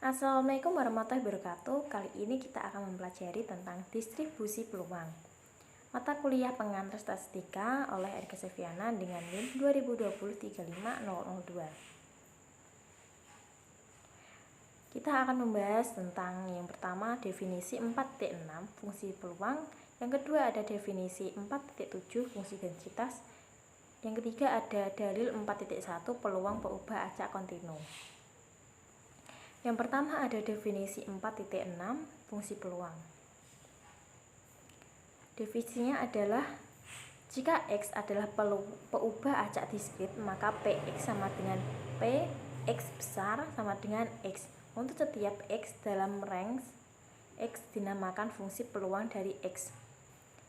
Assalamualaikum warahmatullahi wabarakatuh. Kali ini kita akan mempelajari tentang distribusi peluang. Mata kuliah pengantar statistika oleh Erika Seviana dengan NIM 2020-35002. Kita akan membahas tentang yang pertama definisi 4.6 fungsi peluang, yang kedua ada definisi 4.7 fungsi densitas, yang ketiga ada dalil 4.1 peluang berubah acak kontinu. Yang pertama ada definisi 4.6 fungsi peluang. Definisinya adalah jika X adalah peubah acak diskrit, maka Px sama dengan P, X besar sama dengan X. Untuk setiap X dalam range X dinamakan fungsi peluang dari X.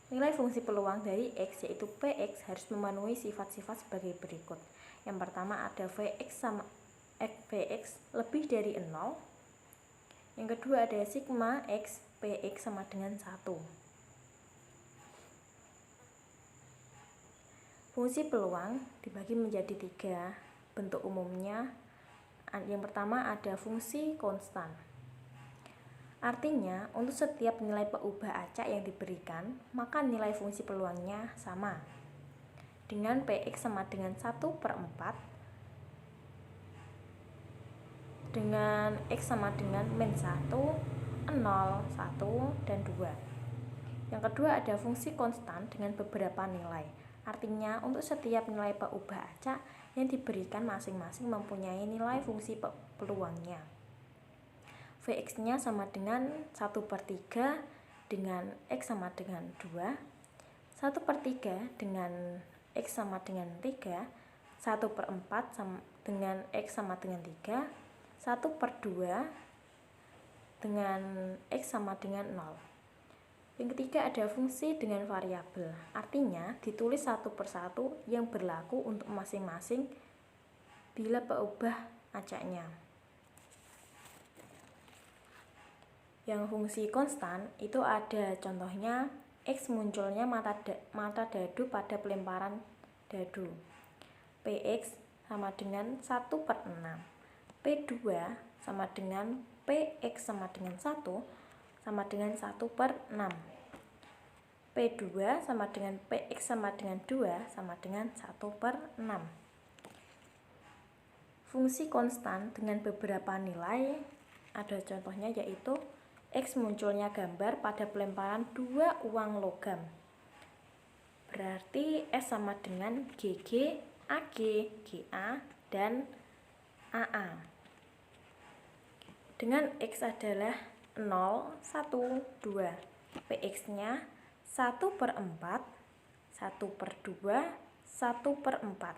Nilai fungsi peluang dari X yaitu Px harus memenuhi sifat-sifat sebagai berikut. Yang pertama ada Vx sama Vx lebih dari 0. Yang kedua ada sigma X Px sama dengan 1. Fungsi peluang dibagi menjadi 3 bentuk umumnya. Yang pertama ada fungsi konstan. Artinya untuk setiap nilai peubah acak yang diberikan, maka nilai fungsi peluangnya sama dengan Px sama dengan 1/4 dengan X sama dengan min 1, 0, 1, dan 2. Yang kedua ada fungsi konstan dengan beberapa nilai. Artinya untuk setiap nilai peubah acak yang diberikan masing-masing mempunyai nilai fungsi peluangnya. Vx nya sama dengan 1/3 dengan X sama dengan 2, 1/3 dengan X sama dengan 3, 1/4 dengan X sama dengan 3, 1/2 dengan X sama dengan 0. Yang ketiga ada fungsi dengan variabel, artinya ditulis satu persatu yang berlaku untuk masing-masing bila peubah acaknya. Yang fungsi konstan itu ada contohnya X munculnya mata dadu pada pelemparan dadu. Px sama dengan 1/6. P2 sama dengan Px sama dengan 1 sama dengan 1/6. P2 sama dengan Px sama dengan 2 sama dengan 1/6. Fungsi konstan dengan beberapa nilai ada contohnya yaitu X munculnya gambar pada pelemparan 2 uang logam. Berarti S sama dengan GG, AG, GA, dan AA. Dengan X adalah 0, 1, 2. Px nya 1/4, 1/2, 1/4.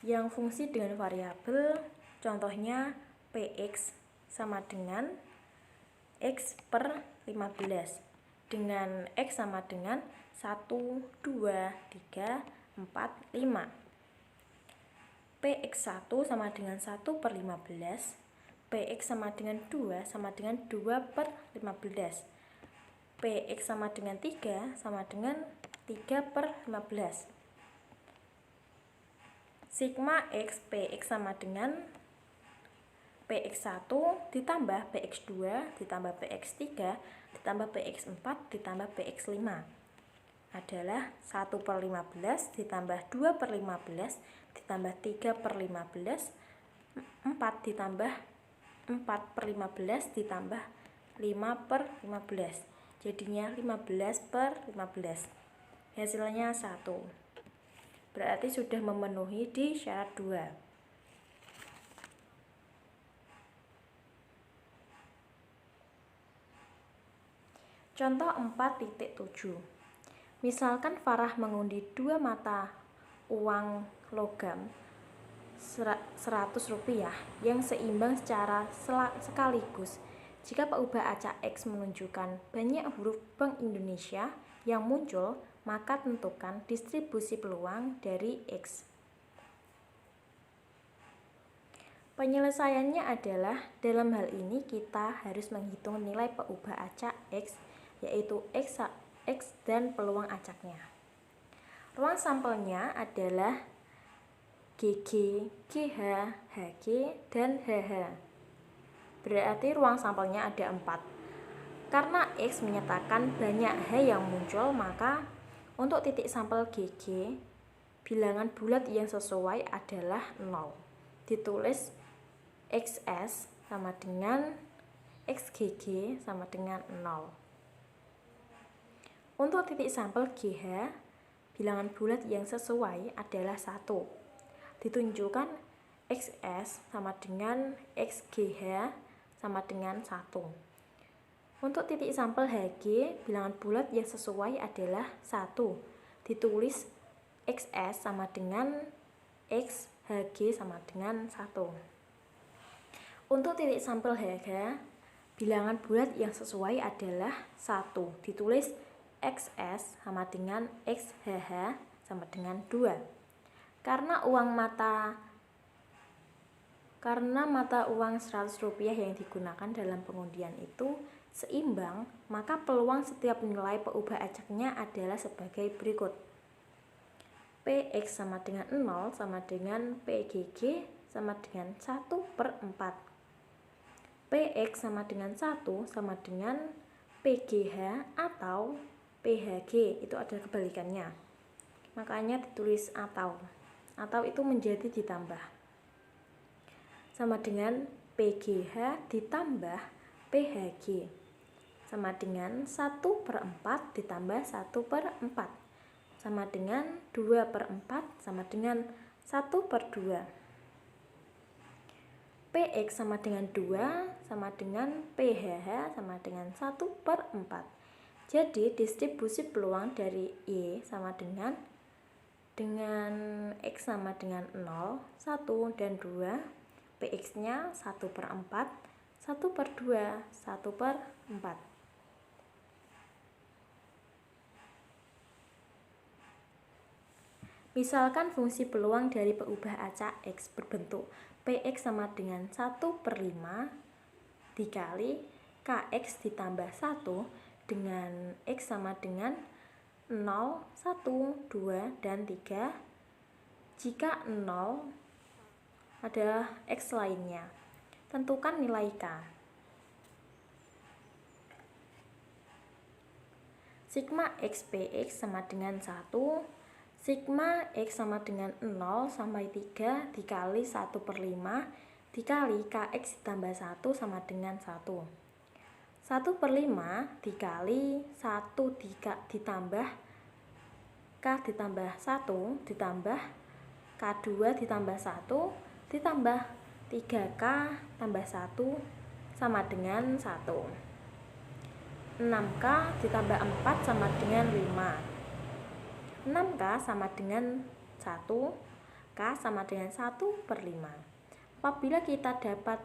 Yang fungsi dengan variabel contohnya Px sama dengan X/15 dengan X sama dengan 1, 2, 3, 4, 5. Px1 sama dengan 1/15, Px sama dengan 2 sama dengan 2/15, Px sama dengan 3 sama dengan 3/15. Sigma X Px sama dengan Px1 ditambah Px2 ditambah Px3 ditambah Px4 ditambah Px5 adalah 1/15 ditambah 2/15 ditambah 3/15, 4 ditambah 4/15 ditambah 5/15, jadinya 15/15. Hasilnya 1. Berarti sudah memenuhi di syarat 2. Contoh 4.7. Misalkan Farah mengundi 2 mata uang logam Rp100 yang seimbang secara sekaligus. Jika peubah acak X menunjukkan banyak huruf Bank Indonesia yang muncul, maka tentukan distribusi peluang dari X. Penyelesaiannya adalah dalam hal ini kita harus menghitung nilai peubah acak X, yaitu X dan peluang acaknya. Ruang sampelnya adalah GG, GH, HG, dan HH. berarti ruang sampelnya ada 4. Karena X menyatakan banyak H yang muncul, maka untuk titik sampel GG, bilangan bulat yang sesuai adalah 0. Ditulis XS sama dengan XGG sama dengan 0. Untuk titik sampel GH, bilangan bulat yang sesuai adalah 1. Ditunjukkan XS sama dengan XGH sama dengan 1. Untuk titik sampel HG, bilangan bulat yang sesuai adalah 1. Ditulis XS sama dengan XHG sama dengan 1. Untuk titik sampel HH, bilangan bulat yang sesuai adalah 1. Ditulis XS sama dengan XHH sama dengan 2. Karena mata uang Rp100 yang digunakan dalam pengundian itu seimbang, maka peluang setiap nilai peubah acaknya adalah sebagai berikut. PX sama dengan 0 sama dengan PGG sama dengan 1/4. PX sama dengan 1 sama dengan PGH atau PHG, itu ada kebalikannya. Makanya ditulis atau itu menjadi ditambah. Sama dengan PGH ditambah PHG. Sama dengan 1/4 ditambah 1/4. Sama dengan 2/4 sama dengan 1/2. PX sama dengan 2 sama dengan PHH sama dengan 1/4. Jadi distribusi peluang dari Y sama dengan X sama dengan 0, 1, dan 2. PX nya 1/4, 1/2, 1/4. Misalkan fungsi peluang dari peubah acak X berbentuk PX sama dengan 1/5 dikali KX ditambah 1 dengan X sama dengan 0, 1, 2, dan 3 jika 0 adalah X lainnya. Tentukan nilai K. Sigma X PX sama dengan 1, sigma X sama dengan 0 sampai 3 dikali 1/5 dikali KX ditambah 1 sama dengan 1. 1/5 dikali 1 ditambah K ditambah 1 ditambah K2 ditambah 1 ditambah 3K tambah 1 sama dengan 1. 6K ditambah 4 sama dengan 5. 6K sama dengan 1, K sama dengan 1/5. Apabila kita dapat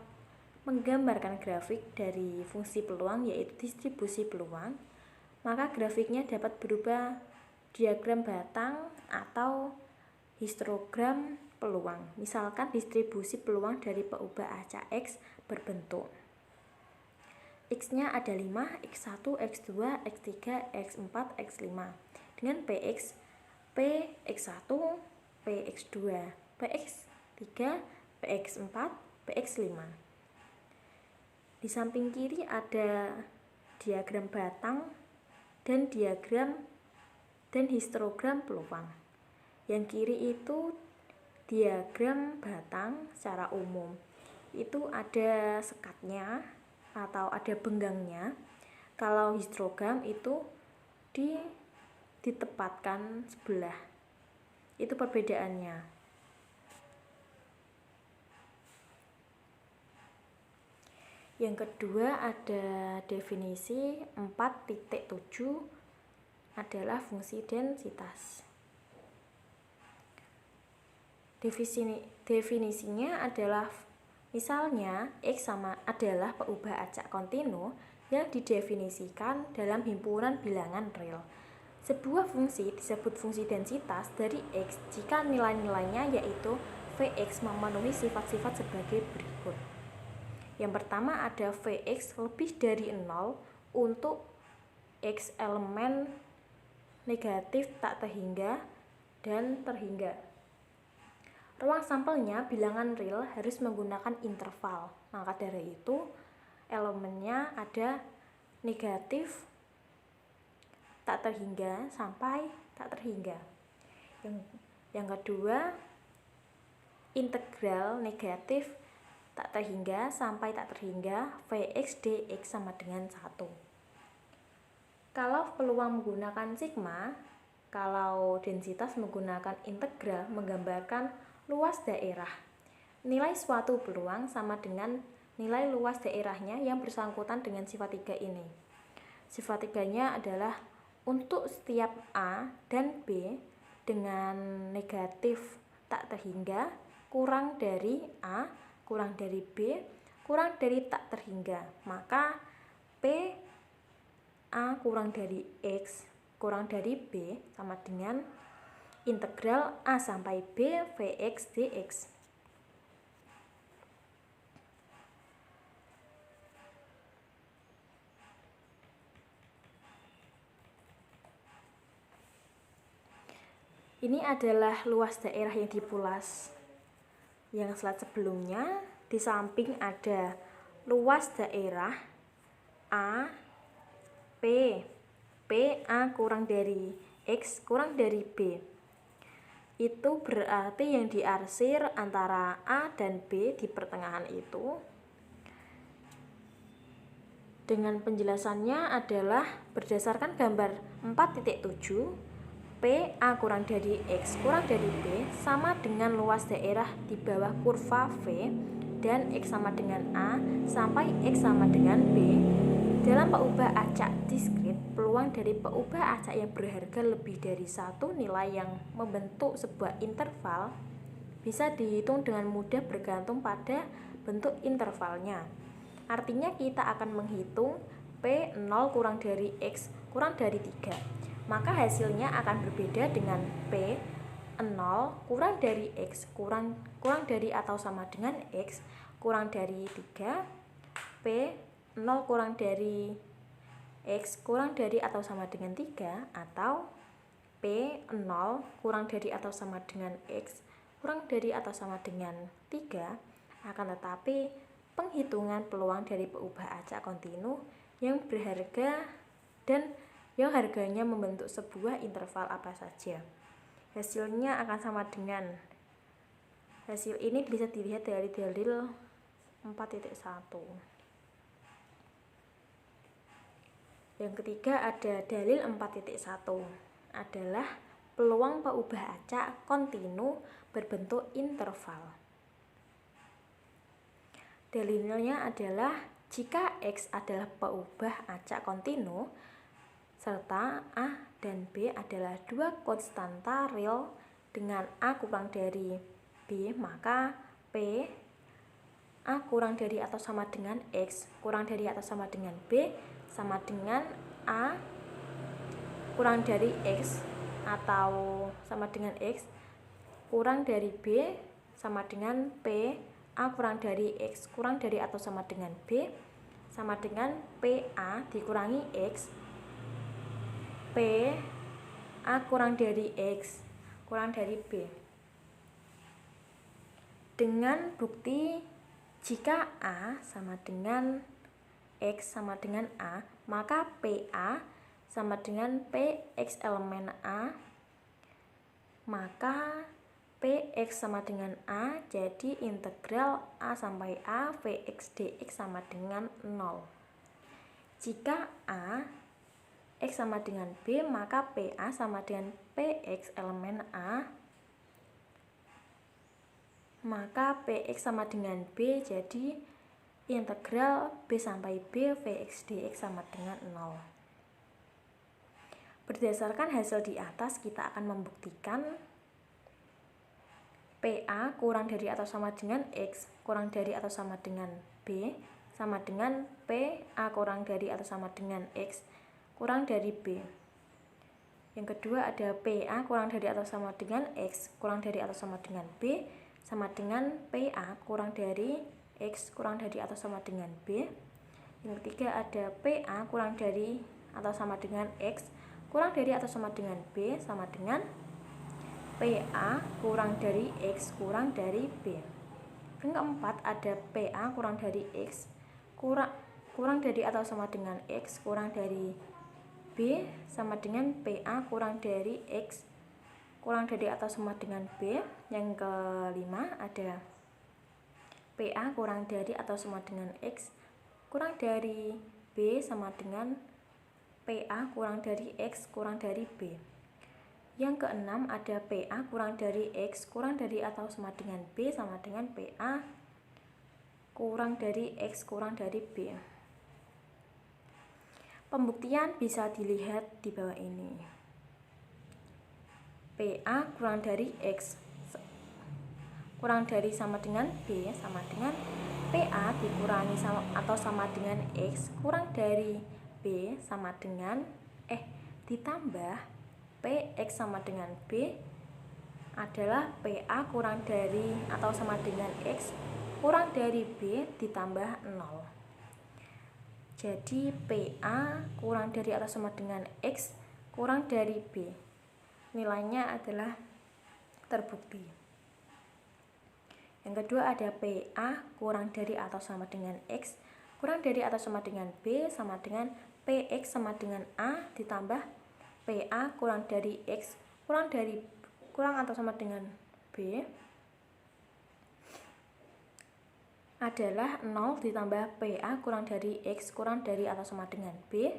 menggambarkan grafik dari fungsi peluang, yaitu distribusi peluang, maka grafiknya dapat berupa diagram batang atau histogram peluang. Misalkan distribusi peluang dari peubah acak X berbentuk X-nya ada 5, X1, X2, X3, X4, X5 dengan PX PX1, PX2, PX3, PX4, PX5. Di samping kiri ada diagram batang dan diagram dan histogram peluang. Yang kiri itu diagram batang secara umum. Itu ada sekatnya atau ada benggangnya. Kalau histogram itu ditempatkan sebelah. Itu perbedaannya. Yang kedua ada definisi 4.7 adalah fungsi densitas. Definisinya adalah misalnya X sama adalah peubah acak kontinu yang didefinisikan dalam himpunan bilangan real. Sebuah fungsi disebut fungsi densitas dari X jika nilai-nilainya yaitu Vx memenuhi sifat-sifat sebagai berikut. Yang pertama ada Vx lebih dari 0 untuk X elemen negatif tak terhingga dan terhingga. Ruang sampelnya bilangan real harus menggunakan interval. Maka dari itu elemennya ada negatif tak terhingga sampai tak terhingga. Yang kedua, integral negatif tak terhingga sampai tak terhingga Vx dx sama dengan 1. Kalau peluang menggunakan sigma, kalau densitas menggunakan integral menggambarkan luas daerah. Nilai suatu peluang sama dengan nilai luas daerahnya yang bersangkutan dengan sifat 3 ini. Sifat 3-nya adalah untuk setiap A dan B dengan negatif tak terhingga kurang dari A, kurang dari B, kurang dari tak terhingga, maka P A kurang dari X kurang dari B sama dengan integral A sampai B Vx dx. Ini adalah luas daerah yang dipulas. Yang slide sebelumnya, di samping ada luas daerah A, P A kurang dari X kurang dari B. Itu berarti yang diarsir antara A dan B di pertengahan itu. Dengan penjelasannya adalah berdasarkan gambar 4.7, PA kurang dari X kurang dari B sama dengan luas daerah di bawah kurva V dan X sama dengan A sampai X sama dengan B. Dalam peubah acak diskrit, peluang dari peubah acak yang berharga lebih dari satu nilai yang membentuk sebuah interval bisa dihitung dengan mudah bergantung pada bentuk intervalnya. Artinya kita akan menghitung P0 kurang dari X kurang dari 3. Maka hasilnya akan berbeda dengan P0 kurang dari X kurang dari atau sama dengan X kurang dari 3, P0 kurang dari X kurang dari atau sama dengan 3, atau P0 kurang dari atau sama dengan X kurang dari atau sama dengan 3. Akan tetapi penghitungan peluang dari peubah acak kontinu yang berharga dan yang harganya membentuk sebuah interval apa saja, hasilnya akan sama dengan hasil ini bisa dilihat dari dalil 4.1. Yang ketiga ada dalil 4.1 adalah peluang peubah acak kontinu berbentuk interval. Dalilnya adalah jika X adalah peubah acak kontinu serta A dan B adalah dua konstanta real dengan A kurang dari B, maka P A kurang dari atau sama dengan X kurang dari atau sama dengan B sama dengan A kurang dari X atau sama dengan X kurang dari B sama dengan P A kurang dari X kurang dari atau sama dengan B sama dengan PA dikurangi X P A kurang dari X kurang dari B. Dengan bukti jika A sama dengan X sama dengan A, maka PA sama dengan PX elemen A, maka PX sama dengan A, jadi integral A sampai A Vx dx sama dengan 0. Jika A X sama dengan B, maka PA sama dengan PX elemen A, maka PX sama dengan B, jadi integral B sampai B Vx dx sama dengan 0. Berdasarkan hasil di atas, kita akan membuktikan PA kurang dari atau sama dengan X kurang dari atau sama dengan B sama dengan PA kurang dari atau sama dengan X kurang dari B. Yang kedua ada PA kurang dari atau sama dengan X kurang dari atau sama dengan B sama dengan PA kurang dari X kurang dari atau sama dengan B. Yang ketiga ada PA kurang dari atau sama dengan X kurang dari atau sama dengan B sama dengan PA kurang dari X kurang dari B. Yang keempat ada PA kurang dari X kurang dari atau sama dengan X kurang dari B sama dengan PA kurang dari X kurang dari atau sama dengan B. Yang kelima ada PA kurang dari atau sama dengan X kurang dari B sama dengan PA kurang dari X kurang dari B. Yang keenam ada PA kurang dari X kurang dari atau sama dengan B sama dengan PA kurang dari X kurang dari B. Pembuktian bisa dilihat di bawah ini. PA kurang dari X kurang dari sama dengan B sama dengan PA dikurangi sama atau sama dengan X kurang dari B sama dengan ditambah PX sama dengan B adalah PA kurang dari atau sama dengan X kurang dari B ditambah 0. Jadi PA kurang dari atau sama dengan X kurang dari B nilainya adalah terbukti. Yang kedua ada PA kurang dari atau sama dengan X kurang dari atau sama dengan B sama dengan PX sama dengan A ditambah PA kurang dari X kurang atau sama dengan B adalah 0 ditambah PA kurang dari X kurang dari atau sama dengan B.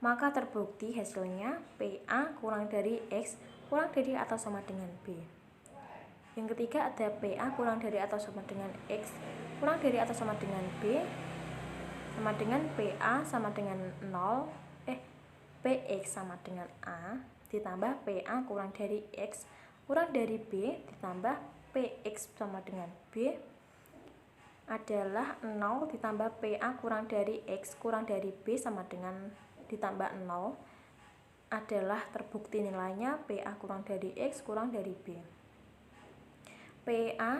Maka terbukti hasilnya PA kurang dari X kurang dari atau sama dengan B. Yang ketiga ada PA kurang dari atau sama dengan X kurang dari atau sama dengan B sama dengan PA sama dengan 0 PX sama dengan A ditambah PA kurang dari X kurang dari B ditambah PX sama dengan B adalah 0 ditambah PA kurang dari X kurang dari B sama dengan ditambah 0 adalah terbukti nilainya PA kurang dari X kurang dari B. PA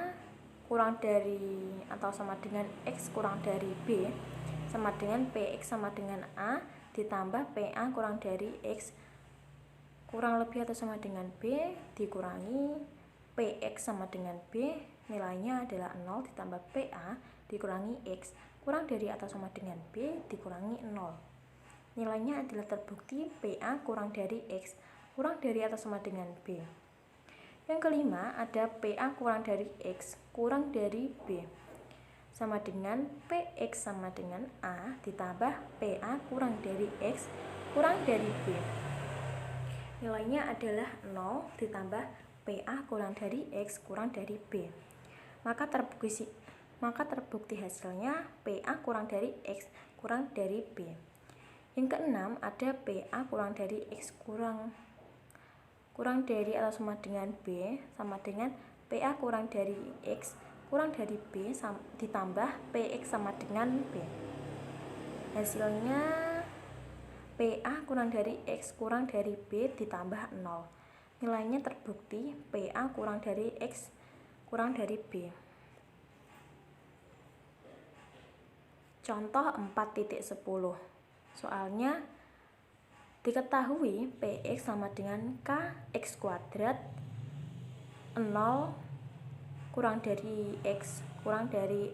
kurang dari atau sama dengan X kurang dari B sama dengan PX sama dengan A ditambah PA kurang dari X kurang lebih atau sama dengan B dikurangi PX sama dengan B nilainya adalah 0 ditambah PA dikurangi X kurang dari atau sama dengan B dikurangi 0 nilainya adalah terbukti PA kurang dari X kurang dari atau sama dengan B. Yang kelima ada PA kurang dari X kurang dari B sama dengan PX sama dengan A ditambah PA kurang dari X kurang dari B nilainya adalah 0 ditambah PA kurang dari X kurang dari B. Maka terbukti hasilnya PA kurang dari X kurang dari B. Yang keenam ada PA kurang dari X kurang dari atau sama dengan B sama dengan PA kurang dari X kurang dari B ditambah PX sama dengan B. Hasilnya PA kurang dari X kurang dari B ditambah 0. Nilainya terbukti PA kurang dari X kurang dari B. Contoh 4.10. Soalnya diketahui PX sama dengan KX kuadrat 0 kurang dari X kurang dari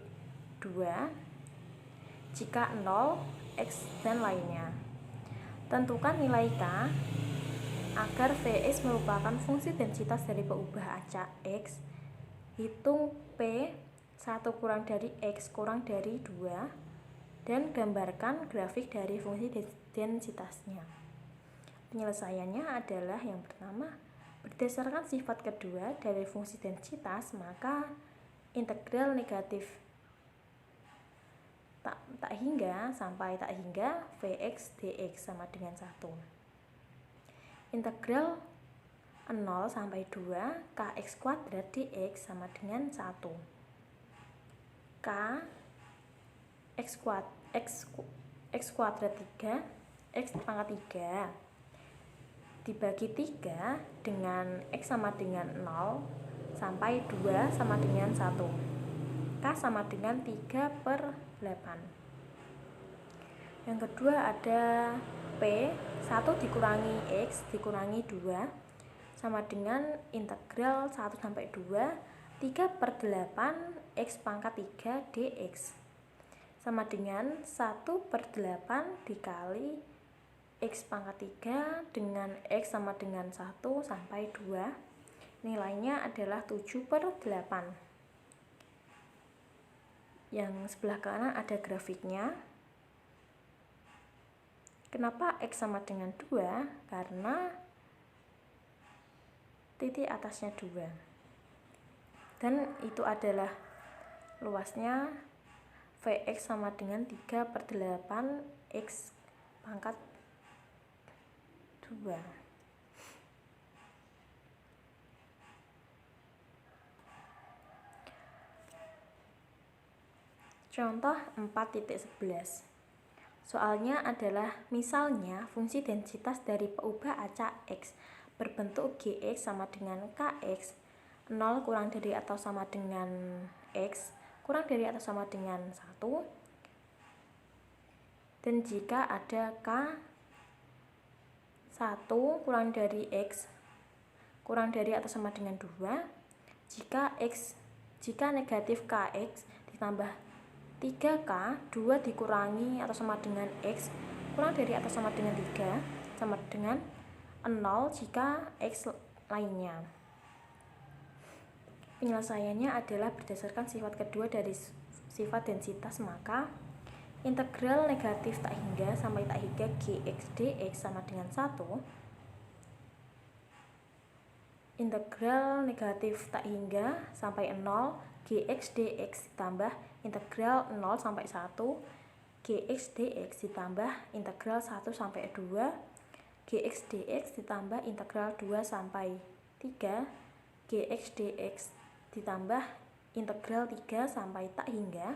2 jika 0, X dan lainnya. Tentukan nilai K agar Vx merupakan fungsi densitas dari peubah acak X. Hitung P 1 kurang dari X kurang dari 2 dan gambarkan grafik dari fungsi densitasnya. Penyelesaiannya adalah yang pertama, berdasarkan sifat kedua dari fungsi densitas, maka integral negatif tak hingga sampai tak hingga Vx dx sama dengan 1. Integral 0 sampai 2 kx kuadrat dx sama dengan 1. K x kuadrat 3 x pangkat 3 dibagi 3 dengan X sama dengan 0 sampai 2 sama dengan 1. K sama dengan 3/8. Yang kedua ada P 1 dikurangi X dikurangi 2 sama dengan integral 1 sampai 2 3/8 X pangkat 3 dx sama dengan 1/8 dikali X pangkat 3 dengan X sama dengan 1 sampai 2. Nilainya adalah 7/8. Yang sebelah kanan ada grafiknya. Kenapa X sama dengan 2? Karena titik atasnya 2. Dan itu adalah luasnya Vx sama dengan 3/8 X pangkat 2. Contoh 4.11. Soalnya adalah misalnya fungsi densitas dari peubah acak X berbentuk Gx sama dengan Kx 0 kurang dari atau sama dengan X kurang dari atau sama dengan 1. Dan jika ada K 1 kurang dari X kurang dari atau sama dengan 2, jika negatif Kx ditambah 3K 2 dikurangi atau sama dengan X kurang dari atau sama dengan 3 sama dengan 0 jika X lainnya. Penyelesaiannya adalah berdasarkan sifat kedua dari sifat densitas, maka integral negatif tak hingga sampai tak hingga Gx dx sama dengan 1. Integral negatif tak hingga sampai 0 Gx dx ditambah integral 0 sampai 1 Gx dx ditambah integral 1 sampai 2 Gx dx ditambah integral 2 sampai 3 Gx dx ditambah integral 3 sampai tak hingga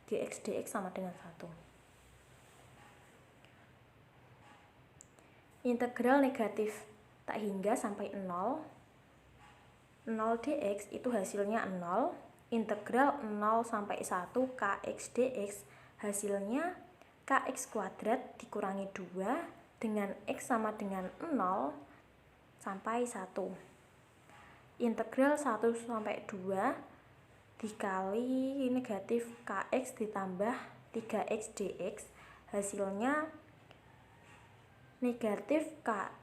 Gx dx sama dengan 1. Integral negatif tak hingga sampai 0 dx itu hasilnya 0. Integral 0 sampai 1 Kx dx hasilnya Kx kuadrat dikurangi 2 dengan X sama dengan 0 sampai 1. Integral 1 sampai 2 dikali negatif Kx ditambah 3x dx hasilnya negatif K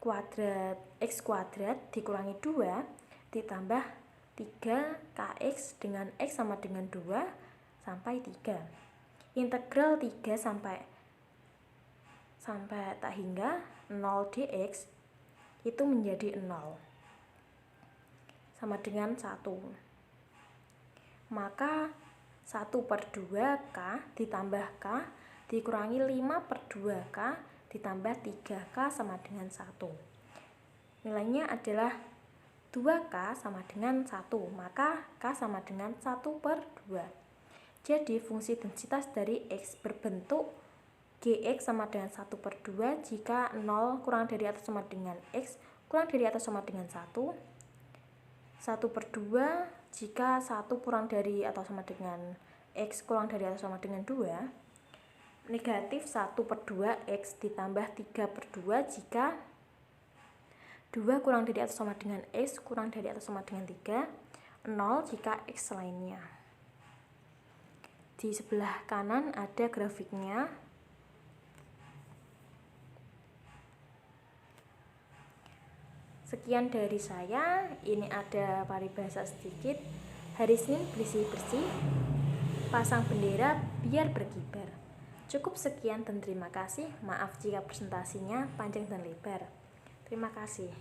kuadrat X kuadrat dikurangi 2 ditambah 3Kx dengan X sama dengan 2 sampai 3. Integral 3 sampai tak hingga 0 dx itu menjadi 0 sama dengan 1. Maka 1/2K ditambah K dikurangi 5/2K ditambah 3K sama dengan 1. Nilainya adalah 2K sama dengan 1, maka K sama dengan 1/2. Jadi fungsi densitas dari X berbentuk Gx sama dengan 1/2 jika 0 kurang dari atau sama dengan X kurang dari atau sama dengan 1. 1/2 jika 1 kurang dari atau sama dengan X kurang dari atau sama dengan 2. Negatif 1/2 X ditambah 3/2 jika 2 kurang dari atau sama dengan X kurang dari atau sama dengan 3. 0 jika X lainnya. Di sebelah kanan ada grafiknya. Sekian dari saya. Ini ada paribahasa sedikit. Hari Senin bersih-bersih, pasang bendera biar berkibar. Cukup sekian dan terima kasih. Maaf jika presentasinya panjang dan lebar. Terima kasih.